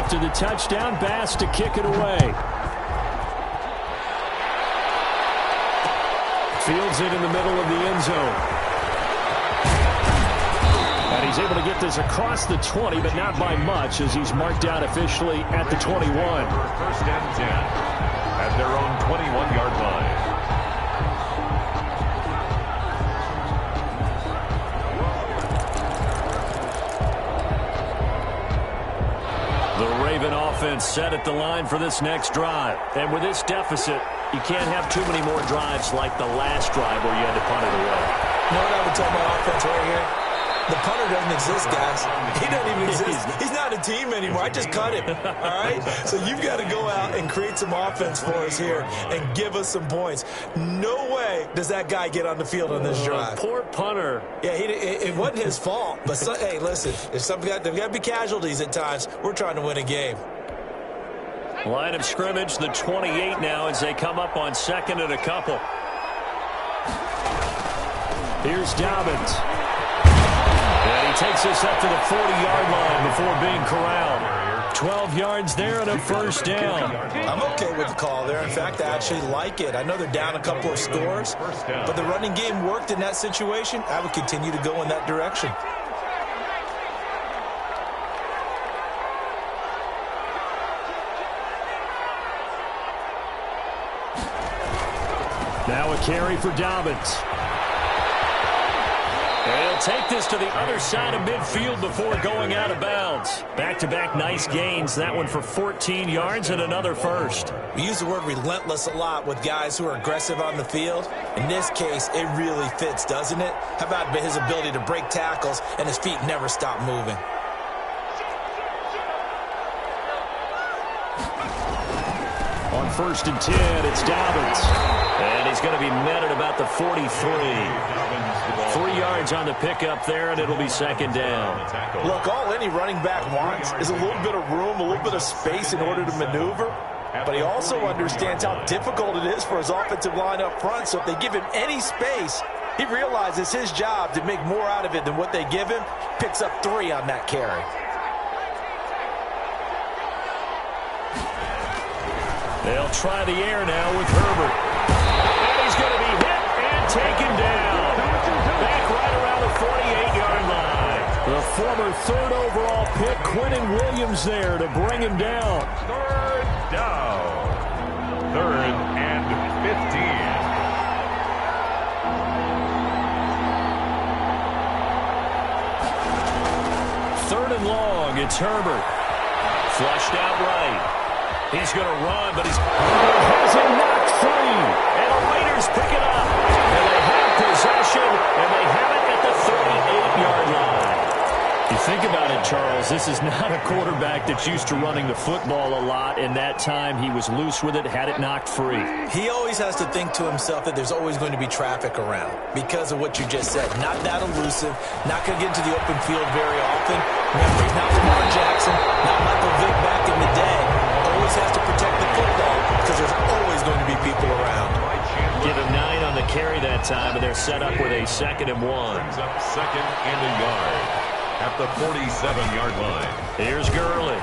After the touchdown, Bass to kick it away. Fields it in the middle of the end zone. And he's able to get this across the 20, but not by much, as he's marked out officially at the 21. First and 10 at their own 21-yard line. The Raven offense set at the line for this next drive. And with this deficit, you can't have too many more drives like the last drive where you had to punt it away. You know what I would tell my offense right here? The punter doesn't exist, guys. He doesn't even exist. He's not a team anymore. I just cut him, all right? So you've got to go out and create some offense for us here and give us some points. No way does that guy get on the field on this drive. Poor punter. Yeah, it wasn't his fault. But, hey, listen, there's got to be casualties at times. We're trying to win a game. Line of scrimmage, the 28 now as they come up on second and a couple. Here's Dobbins. And he takes us up to the 40-yard line before being corralled. 12 yards there and a first down. I'm okay with the call there. In fact, I actually like it. I know they're down a couple of scores, but the running game worked in that situation. I would continue to go in that direction. Now a carry for Dobbins. And he'll take this to the other side of midfield before going out of bounds. Back-to-back nice gains. That one for 14 yards and another first. We use the word relentless a lot with guys who are aggressive on the field. In this case, it really fits, doesn't it? How about his ability to break tackles and his feet never stop moving? On first and 10, it's Dobbins. And he's going to be met at about the 43. 3 yards on the pickup there, and it'll be second down. Look, all any running back wants is a little bit of room, a little bit of space in order to maneuver. But he also understands how difficult it is for his offensive line up front. So if they give him any space, he realizes his job to make more out of it than what they give him. Picks up 3 on that carry. They'll try the air now with Herbert. And he's going to be hit and taken down. Back right around the 48-yard line. The former third overall pick, Quentin Williams, there to bring him down. Third down. Third and 15. Third and long, it's Herbert. Flushed out right. He's going to run, but he's has it knocked free. And the Raiders pick it up. And they have possession, and they have it at the 38-yard line. You think about it, Charles, this is not a quarterback that's used to running the football a lot, and that time he was loose with it, had it knocked free. He always has to think to himself that there's always going to be traffic around because of what you just said. Not that elusive, not going to get into the open field very often. Remember, he's not Lamar Jackson, not Michael Vick back in the day. Always has to protect the football because there's always going to be people around. Give him 9 on the carry that time, and they're set up with a 2nd and 1. Brings up 2nd and a yard at the 47-yard line. Here's Gurley.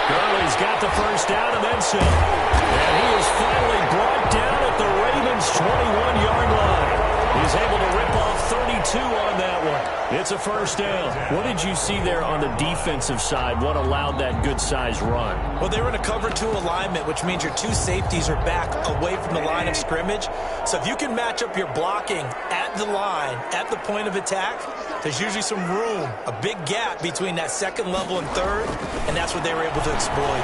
Gurley's got the first down and then some. And he is finally brought down at the Ravens' 21-yard line. He's able to rip off 32 on that one. It's a first down. What did you see there on the defensive side? What allowed that good-sized run? Well, they were in a cover 2 alignment, which means your 2 safeties are back away from the line of scrimmage. So if you can match up your blocking at the line, at the point of attack, there's usually some room, a big gap between that second level and third, and that's what they were able to exploit.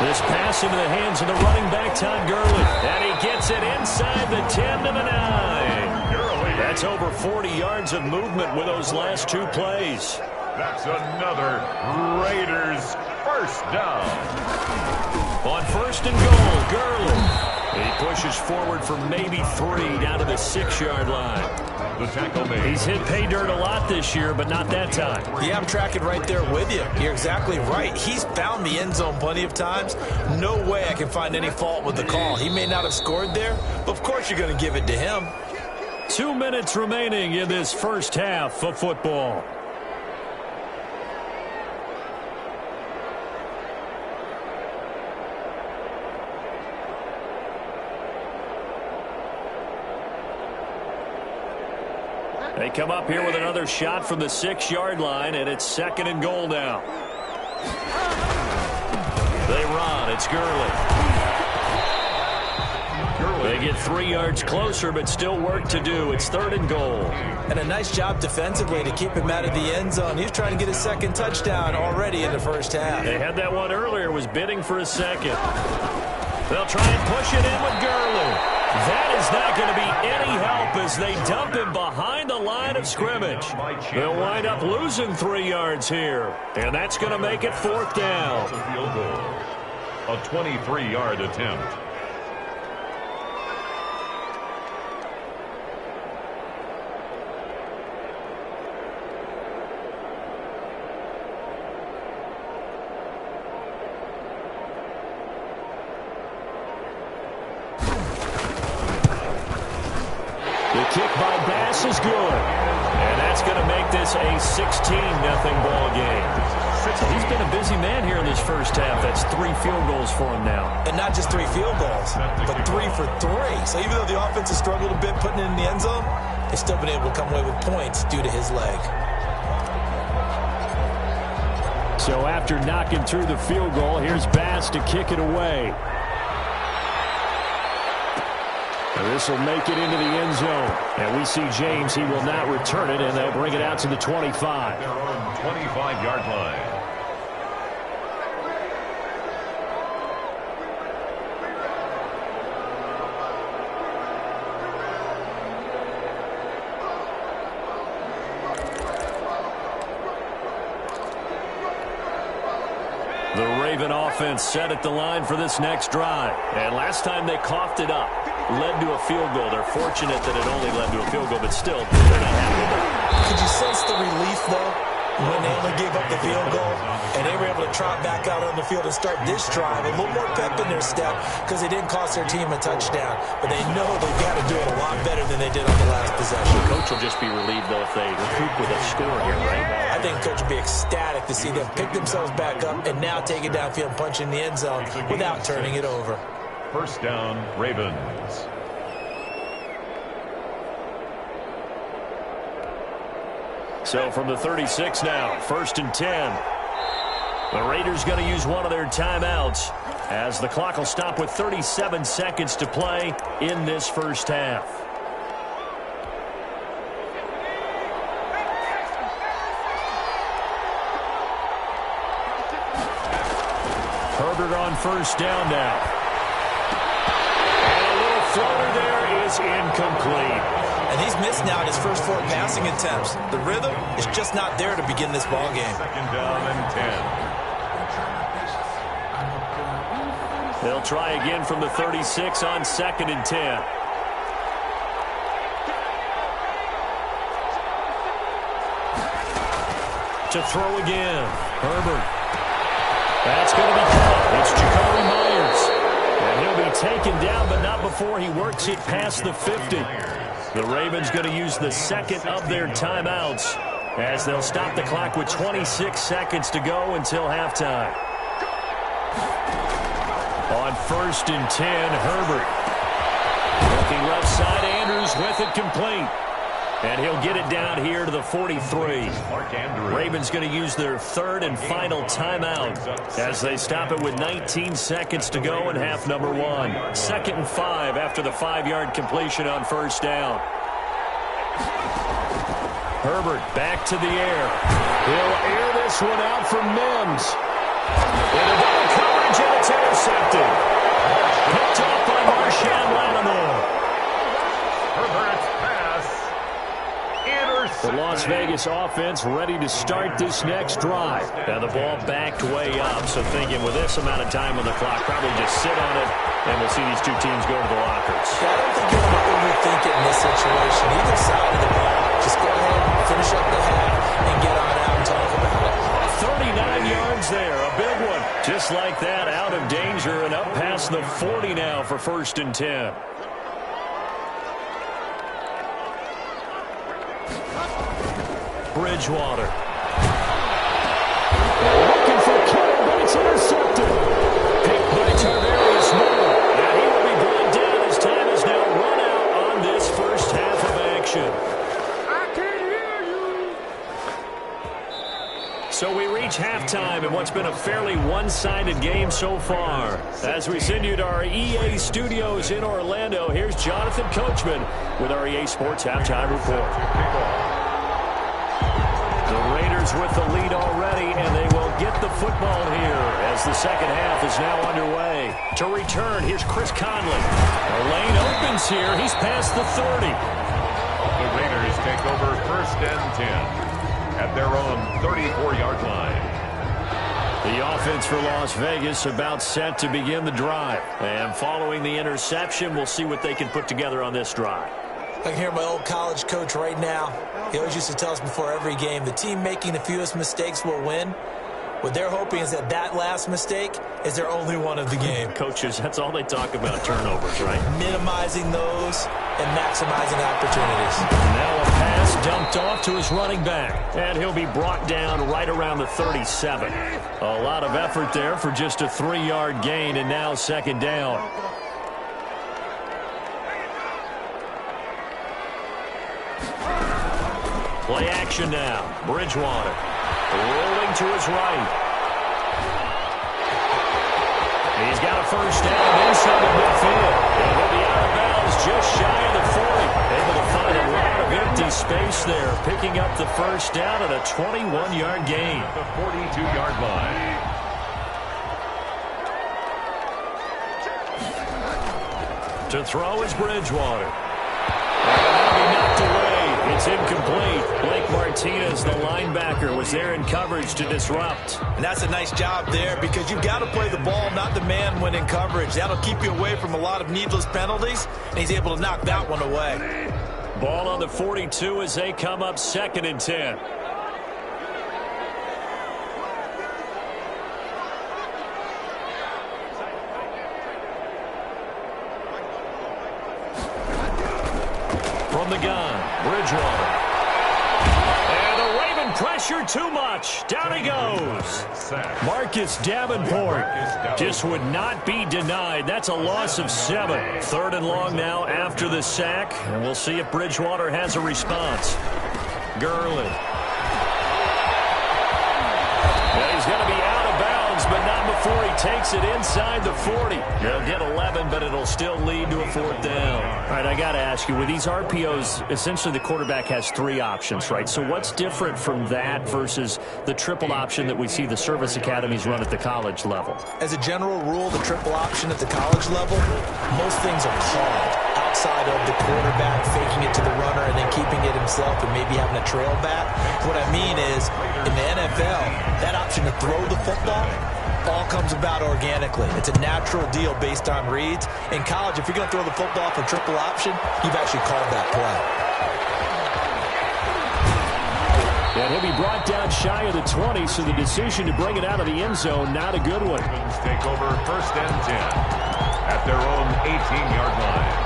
This pass into the hands of the running back, Todd Gurley. And he gets it inside the 10 to the 9. Gurley. That's over 40 yards of movement with those last 2 plays. That's another Raiders first down. On first and goal, Gurley. He pushes forward for maybe 3 down to the 6-yard line. The tackle made. He's hit pay dirt a lot this year, but not that time. Yeah, I'm tracking right there with you. You're exactly right. He's found the end zone plenty of times. No way I can find any fault with the call. He may not have scored there, but of course you're going to give it to him. 2 minutes remaining in this first half of football. They come up here with another shot from the 6-yard line, and it's 2nd and goal now. They run. It's Gurley. They get 3 yards closer, but still work to do. It's 3rd and goal. And a nice job defensively to keep him out of the end zone. He's trying to get his 2nd touchdown already in the first half. They had that one earlier, was bidding for a 2nd. They'll try and push it in with Gurley. That is not going to be any help as they dump him behind the line of scrimmage. They'll wind up losing 3 yards here, and that's going to make it 4th down. A 23-yard attempt. Kick by Bass is good. And that's going to make this a 16-0 ball game. So he's been a busy man here in this first half. That's 3 field goals for him now. And not just 3 field goals, but 3 for 3. So even though the offense has struggled a bit putting it in the end zone, they've still been able to come away with points due to his leg. So after knocking through the field goal, here's Bass to kick it away. This will make it into the end zone. And we see James, he will not return it, and they'll bring it out to the 25. Their own 25-yard line. The Raven offense set at the line for this next drive. And last time they coughed it up, led to a field goal. They're fortunate that it only led to a field goal, but still, they're not happy with it. Could you sense the relief, though, when they only gave up the field goal and they were able to trot back out on the field and start this drive? A little more pep in their step because they didn't cost their team a touchdown. But they know they've got to do it a lot better than they did on the last possession. The coach will just be relieved, though, if they recoup with a score here, right? I think the coach will be ecstatic to see them pick themselves back up and now take it downfield and punch in the end zone without turning it over. First down, Ravens. So from the 36 now, 1st and 10. The Raiders going to use one of their timeouts as the clock will stop with 37 seconds to play in this first half. Herbert on 1st down now. And a little floater there is incomplete. And he's missed now in his first 4 passing attempts. The rhythm is just not there to begin this ball game. 2nd down and 10. They'll try again from the 36 on 2nd and 10. To throw again. Herbert. That's going to be caught. It's Jacoby Myers. And he'll be taken down, but not before he works it past the 50. The Ravens going to use the 2nd of their timeouts as they'll stop the clock with 26 seconds to go until halftime. On 1st and 10, Herbert. Looking left side, Andrews with it complete. And he'll get it down here to the 43. Ravens going to use their 3rd and final timeout as they stop it with 19 seconds to go in half number 1. 2nd and 5 after the 5-yard completion on 1st down. Herbert back to the air. He'll air this one out for Mims. Into double coverage, and it's intercepted. Picked off by Marshawn Lattimore. Herbert's pass. The Las Vegas offense ready to start this next drive. Now the ball backed way up, so thinking with this amount of time on the clock, probably just sit on it, and we'll see these two teams go to the lockers. Yeah, I don't think you want to overthink it in this situation. Either side of the ball, just go ahead, finish up the half, and get on out and talk about it. 39 yards there, a big one. Just like that, out of danger and up past the 40 now for 1st and 10. Bridgewater. Looking for Kittle, but it's intercepted. Picked by Tarvarius Moore. And he will be brought down as time is now run out on this first half of action. So we reach halftime in what's been a fairly one-sided game so far. As we send you to our EA studios in Orlando, here's Jonathan Coachman with our EA Sports Halftime Report. The Raiders with the lead already, and they will get the football here as the second half is now underway. To return, here's Chris Conley. The lane opens here. He's past the 30. The Raiders take over 1st and 10. At their own 34-yard line. The offense for Las Vegas about set to begin the drive. And following the interception, we'll see what they can put together on this drive. I can hear my old college coach right now. He always used to tell us before every game, the team making the fewest mistakes will win. What they're hoping is that last mistake is their only one of the game. Coaches, that's all they talk about, turnovers, right? Minimizing those and maximizing opportunities. Now a pass dumped off to his running back. And he'll be brought down right around the 37. A lot of effort there for just a 3-yard gain, and now second down. Play action now. Bridgewater rolling to his right. He's got a first down inside the midfield. And he'll be out of bounds just shy of the 40. Able to find a lot of empty space there. Picking up the first down at a 21-yard gain. The 42-yard line. To throw is Bridgewater. That'll be knocked away. It's incomplete. Blake Martinez, the linebacker, was there in coverage to disrupt. And that's a nice job there because you've got to play the ball, not the man when in coverage. That'll keep you away from a lot of needless penalties, and he's able to knock that one away. Ball on the 42 as they come up 2nd and 10. From the gun, Bridgewater. And the Raven pressure too much. Down he goes. Marcus Davenport just would not be denied. That's a loss of 7. 3rd and long now after the sack. And we'll see if Bridgewater has a response. Gurley. Well, he's going to be out of bounds, but not before he takes it inside the 40. They'll get 11, but it'll still lead to a 4th down. All right, I got to ask you, with these RPOs, essentially the quarterback has 3 options, right? So what's different from that versus the triple option that we see the service academies run at the college level? As a general rule, the triple option at the college level, most things are called outside of the quarterback faking it to the runner and then keeping it himself and maybe having a trail back. What I mean is, in the NFL, that option to throw the football all comes about organically. It's a natural deal based on reads. In college, if you're going to throw the football for triple option, you've actually called that play. And he'll be brought down shy of the 20, so the decision to bring it out of the end zone, not a good one. Ravens take over 1st and 10 at their own 18-yard line.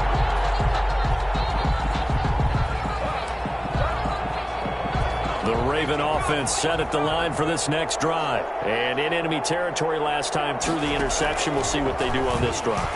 The Raven offense set at the line for this next drive. And in enemy territory last time through the interception. We'll see what they do on this drive.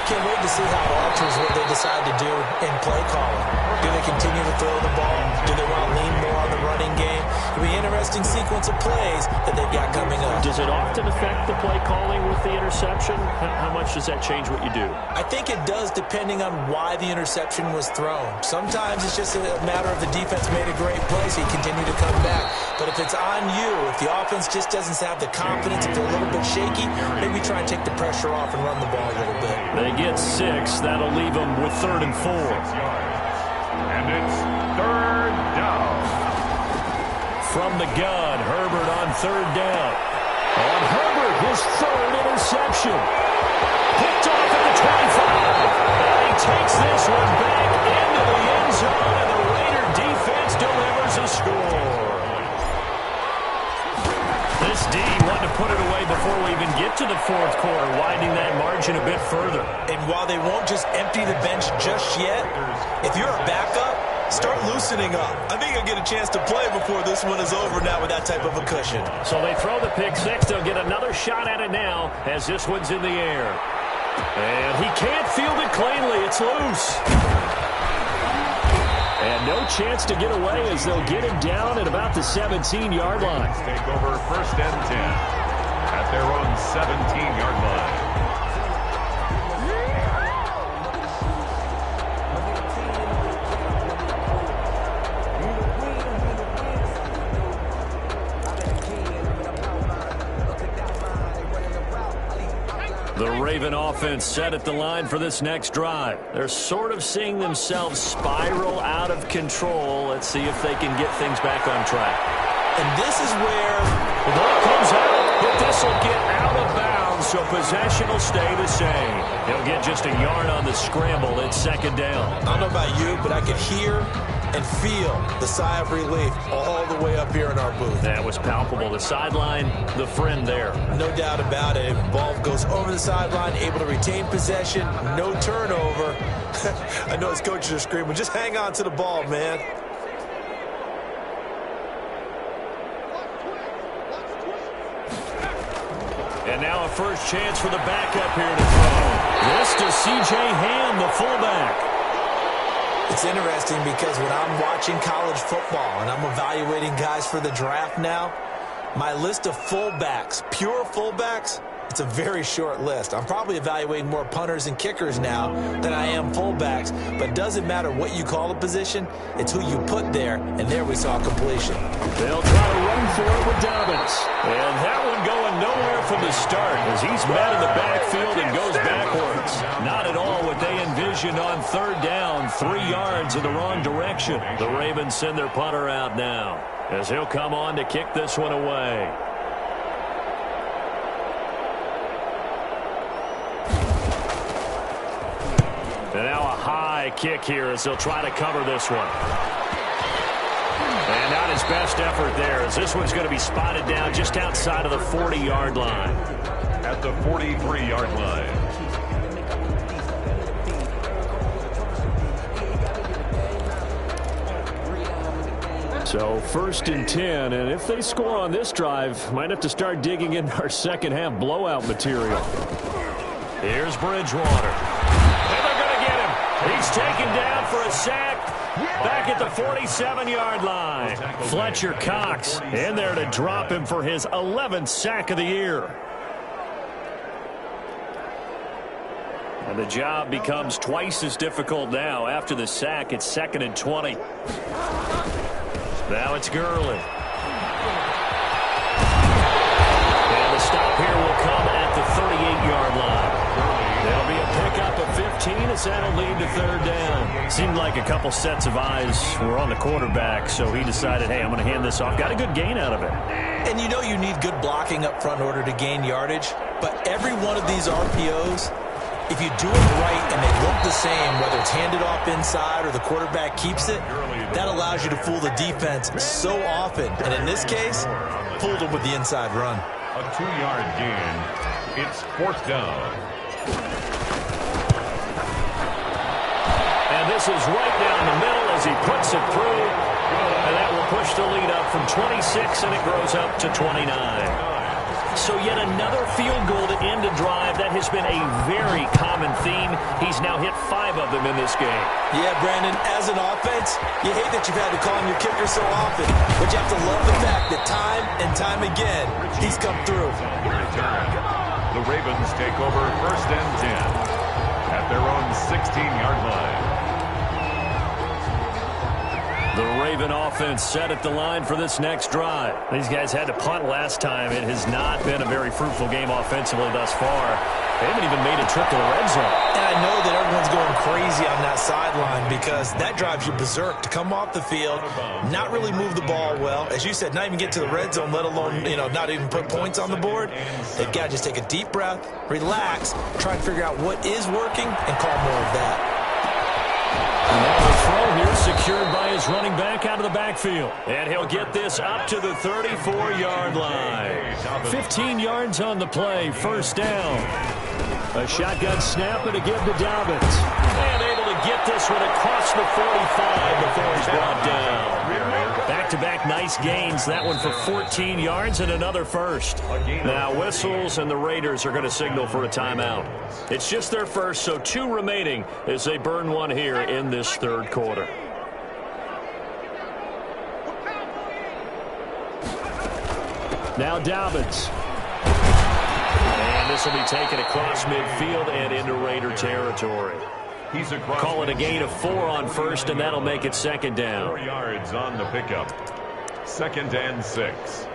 Can't wait to see how it alters what they decide to do in play calling. Do they continue to throw the ball? Do they want to lean more on the running game? It'll be an interesting sequence of plays that they've got coming up. Does it often affect the play calling with the interception? How much does that change what you do? I think it does depending on why the interception was thrown. Sometimes it's just a matter of the defense made a great play, so you continue to come back. But if it's on you, if the offense just doesn't have the confidence, if they're a little bit shaky, maybe try and take the pressure off and run the ball a little bit. They get 6. That'll leave them with 3rd and 4. And it's 3rd down. From the gun, Herbert on 3rd down. On Herbert, his 3rd interception. Picked off at the 25. And he takes this one back into the end zone, and the Raider defense delivers a score. This D wanted to put it away before we even get to the 4th quarter, widening that margin a bit further. And while they won't just empty the bench just yet, if you're a backup, start loosening up. I think you'll get a chance to play before this one is over now with that type of a cushion. So they throw the pick 6. They'll get another shot at it now as this one's in the air. And he can't field it cleanly. It's loose. And no chance to get away as they'll get him down at about the 17-yard line. Take over 1st and 10 at their own 17-yard line. The Raven offense set at the line for this next drive. They're sort of seeing themselves spiral out of control. Let's see if they can get things back on track. And this is where the ball comes out, but this will get out of bounds, so possession will stay the same. He'll get just a yard on the scramble. It's 2nd down. I don't know about you, but I could hear and feel the sigh of relief all the way up here in our booth. That was palpable. The sideline, the friend there. No doubt about it. Ball goes over the sideline, able to retain possession, no turnover. I know his coaches are screaming, just hang on to the ball, man. And now a first chance for the backup here to throw. This to C.J. Ham, the fullback. It's interesting because when I'm watching college football and I'm evaluating guys for the draft now, my list of fullbacks, pure fullbacks, it's a very short list. I'm probably evaluating more punters and kickers now than I am fullbacks, but it doesn't matter what you call a position, it's who you put there, and there we saw completion. They'll try to run for it with Dobbins. And that one going nowhere from the start as he's met in the backfield and goes backwards. Not at all what they envisioned on 3rd down, 3 yards in the wrong direction. The Ravens send their punter out now as he'll come on to kick this one away. And now a high kick here as they'll try to cover this one. And not his best effort there as this one's going to be spotted down just outside of the 40-yard line. At the 43-yard line. So 1st and 10, and if they score on this drive, might have to start digging into our second half blowout material. Here's Bridgewater. And they're going to get him. He's taken down for a sack back at the 47-yard line. Fletcher Cox in there to drop him for his 11th sack of the year. And the job becomes twice as difficult now. After the sack, it's 2nd and 20. Now it's Gurley. And the stop here will come at the 38-yard line. There'll be a pickup of 15 as that'll lead to 3rd down. Seemed like a couple sets of eyes were on the quarterback, so he decided, hey, I'm going to hand this off. Got a good gain out of it. And you know you need good blocking up front in order to gain yardage, but every one of these RPOs, if you do it right and they look the same, whether it's handed off inside or the quarterback keeps it, that allows you to fool the defense so often. And in this case, fooled them with the inside run. A 2-yard gain. It's 4th down. And this is right down the middle as he puts it through. And that will push the lead up from 26, and it grows up to 29. So yet another field goal to end a drive. That has been a very common theme. He's now hit 5 of them in this game. Yeah, Brandon, as an offense, you hate that you've had to call on your kicker so often, but you have to love the fact that time and time again, he's come through. The Ravens take over 1st and 10 at their own 16-yard line. The Raven offense set at the line for this next drive. These guys had to punt last time. It has not been a very fruitful game offensively thus far. They haven't even made a trip to the red zone. And I know that everyone's going crazy on that sideline because that drives you berserk to come off the field, not really move the ball well. As you said, not even get to the red zone, let alone, not even put points on the board. They've got to just take a deep breath, relax, try and figure out what is working, and call more of that. Now the throw here secured by his running back out of the backfield. And he'll get this up to the 34-yard line. 15 yards on the play, 1st down. A shotgun snap and a give to Dobbins. And able to get this one across the 45 before he's brought down. Back-to-back nice gains. That one for 14 yards and another first. Now whistles and the Raiders are going to signal for a timeout. It's just their first, so 2 remaining as they burn one here in this 3rd quarter. Now Dobbins. And this will be taken across midfield and into Raider territory. Call it a gain of 4 on first, and that'll make it second down. 4 yards on the pickup. 2nd and 6.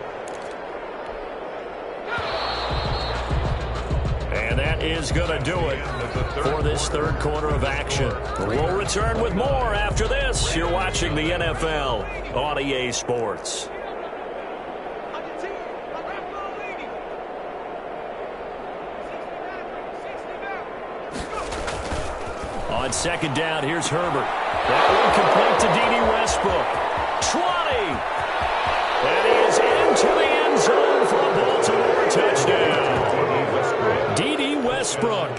And that is going to do it for this third quarter of action. We'll return with more after this. You're watching the NFL on EA Sports. On second down, here's Herbert. That one complete to D.D. Westbrook. 20. And he is into the end zone for a Baltimore touchdown. D.D. Westbrook,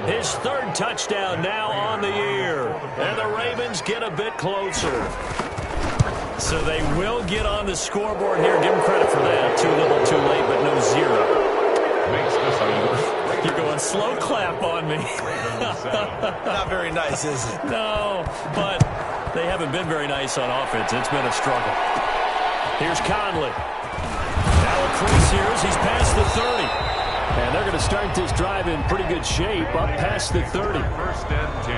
his 3rd touchdown now on the year. And the Ravens get a bit closer. So they will get on the scoreboard here. Give them credit for that. Too little, too late, but no 0. Makes this move. You're going slow clap on me. Not very nice, is it? No, but they haven't been very nice on offense. It's been a struggle. Here's Conley. Now a crease here as he's past the 30. And they're going to start this drive in pretty good shape up past the 30. 1st and 10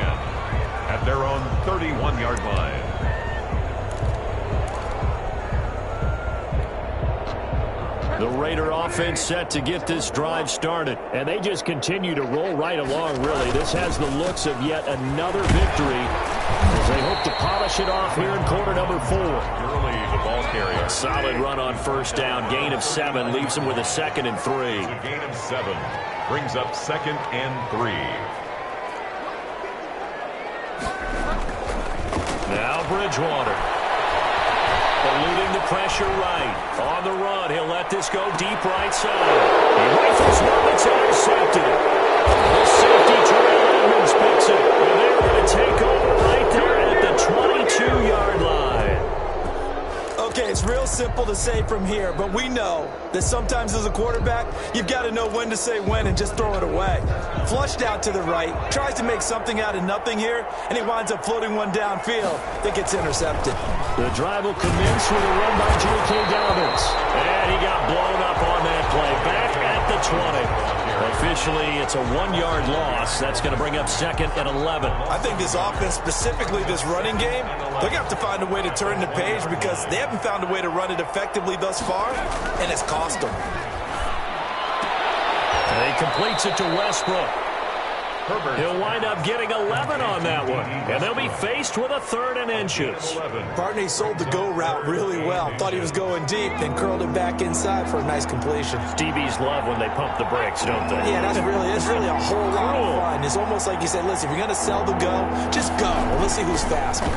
at their own 31-yard line. The Raider offense set to get this drive started. And they just continue to roll right along, really. This has the looks of yet another victory as they hope to polish it off here in quarter number 4. Early the ball carrier. Solid run on first down. Gain of 7 leaves them with a 2nd and 3. A gain of 7 brings up 2nd and 3. Now Bridgewater. Eluding the pressure right. On the run, he'll let this go deep right side. He rifles one that's intercepted. The safety, Terrell Edmonds, picks it. And they're going to take over right there at the 22-yard line. Okay, it's real simple to say from here, but we know that sometimes as a quarterback, you've got to know when to say when and just throw it away. Flushed out to the right, tries to make something out of nothing here, and he winds up floating one downfield that gets intercepted. The drive will commence with a run by J.K. Dobbins. And he got blown up on that play. Back at the 20. Officially, it's a 1-yard loss. That's going to bring up 2nd and 11. I think this offense, specifically this running game, they're going to have to find a way to turn the page because they haven't found a way to run it effectively thus far, and it's cost them. And he completes it to Westbrook. Herbert. He'll wind up getting 11 on that one. And they'll be faced with a 3rd and inches. Partner, he sold the go route really well. Thought he was going deep, then curled it back inside for a nice completion. DBs love when they pump the brakes, don't they? Yeah, that's really a whole lot of fun. It's almost like you said, listen, if you're going to sell the go, just go. Well, let's see who's faster.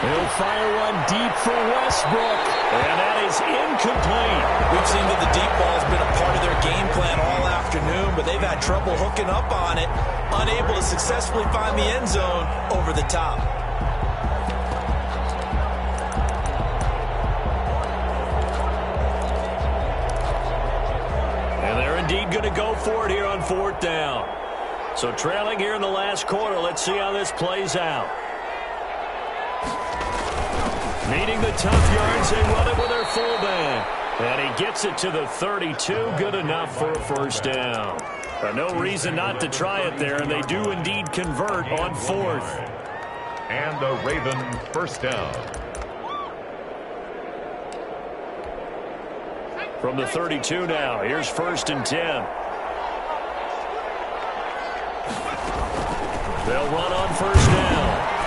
He'll fire one deep for Westbrook. And that is incomplete. We've seen that the deep ball has been a part of their game plan all afternoon, but they've had trouble hooking up on it, unable to successfully find the end zone over the top. And they're indeed going to go for it here on 4th down. So trailing here in the last quarter, let's see how this plays out. Needing the tough yards, they run it with their fullback. And he gets it to the 32. Good enough for a 1st down. But no reason not to try it there, and they do indeed convert on 4th. And the Raven 1st down. From the 32 now, here's 1st and 10. They'll run on 1st down.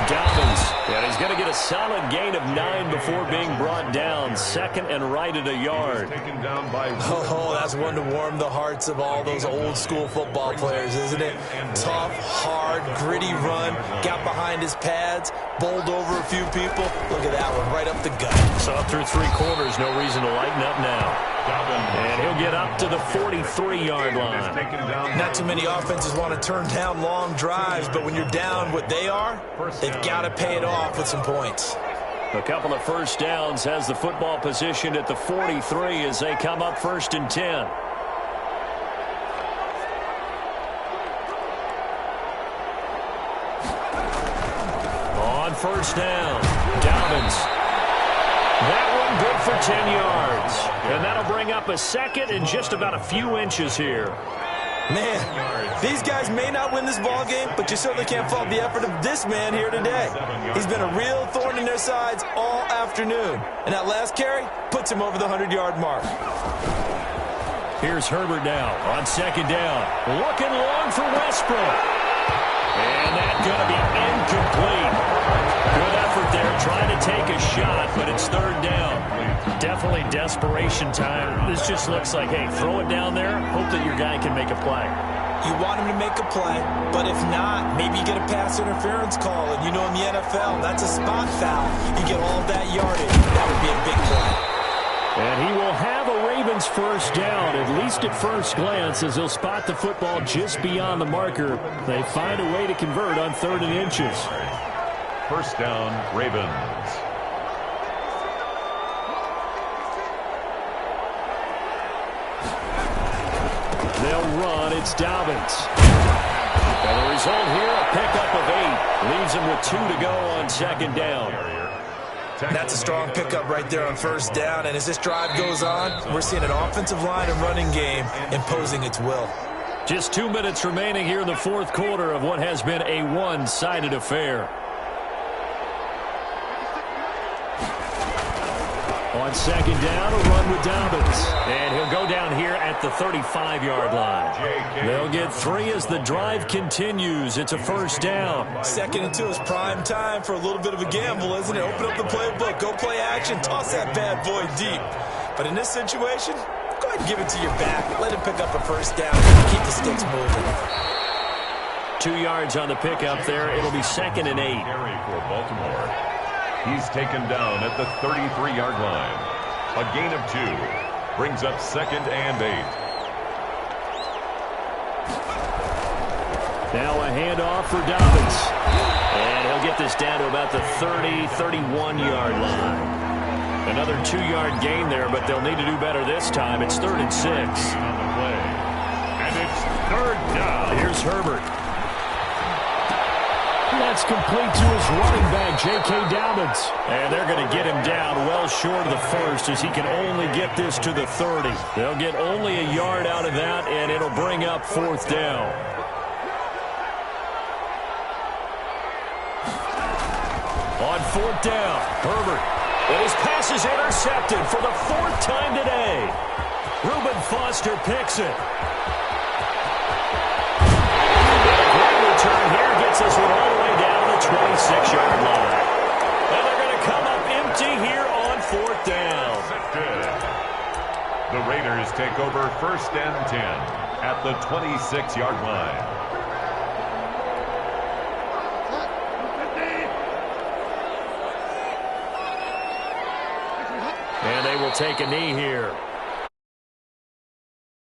Dobbins, and he's going to get a solid gain of 9 before being brought down. 2nd and right at a yard. Taken down by Oh, that's one to warm the hearts of all those old school football players, isn't it? Tough, hard, gritty run. Got behind his pads, bowled over a few people. Look at that one, right up the gut. Saw through 3 quarters, no reason to lighten up now. And he'll get up to the 43-yard line. Not too many offenses want to turn down long drives, but when you're down what they are, they've got to pay it off with some points. A couple of 1st downs, has the football positioned at the 43 as they come up 1st and 10. On 1st down, Dobbins. That one good for 10 yards. And that'll bring up a second and just about a few inches here. Man, these guys may not win this ball game, but you certainly can't fault the effort of this man here today. He's been a real thorn in their sides all afternoon. And that last carry puts him over the 100-yard mark. Here's Herbert now on second down. Looking long for Westbrook. And that's going to be incomplete. Good effort there, trying to take a shot, but it's third down. Definitely desperation time. This just looks like, hey, throw it down there, hope that your guy can make a play. You want him to make a play, but if not, maybe you get a pass interference call. And you know in the NFL, that's a spot foul. You get all of that yardage. That would be a big play. And he will have a Ravens first down, at least at first glance, as he'll spot the football just beyond the marker. They find a way to convert on 3rd and inches. First down, Ravens. They'll run. It's Dobbins. And the result here, a pickup of 8. Leaves him with 2 to go on second down. That's a strong pickup right there on first down. And as this drive goes on, we're seeing an offensive line and running game imposing its will. Just 2 minutes remaining here in the fourth quarter of what has been a one-sided affair. On second down, a run with Dobbins. And he'll go down here at the 35-yard line. They'll get 3 as the drive continues. It's a first down. 2nd and 2 is prime time for a little bit of a gamble, isn't it? Open up the playbook, go play action, toss that bad boy deep. But in this situation, go ahead and give it to your back. Let him pick up a first down and keep the sticks moving. 2 yards on the pickup there. It'll be 2nd and 8. For Baltimore. He's taken down at the 33-yard line. A gain of 2. Brings up 2nd and 8. Now a handoff for Dobbins. And he'll get this down to about the 30, 31-yard line. Another 2-yard gain there, but they'll need to do better this time. It's 3rd and 6. On the play. And it's 3rd down. Here's Herbert. That's complete to his running back, J.K. Dobbins. And they're going to get him down well short of the first as he can only get this to the 30. They'll get only a yard out of that, and it'll bring up 4th down. On 4th down, Herbert. And his pass is intercepted for the 4th time today. Reuben Foster picks it. Return here gets this one all the way down to the 26-yard line. And they're going to come up empty here on 4th down. The Raiders take over 1st and 10 at the 26-yard line. And they will take a knee here.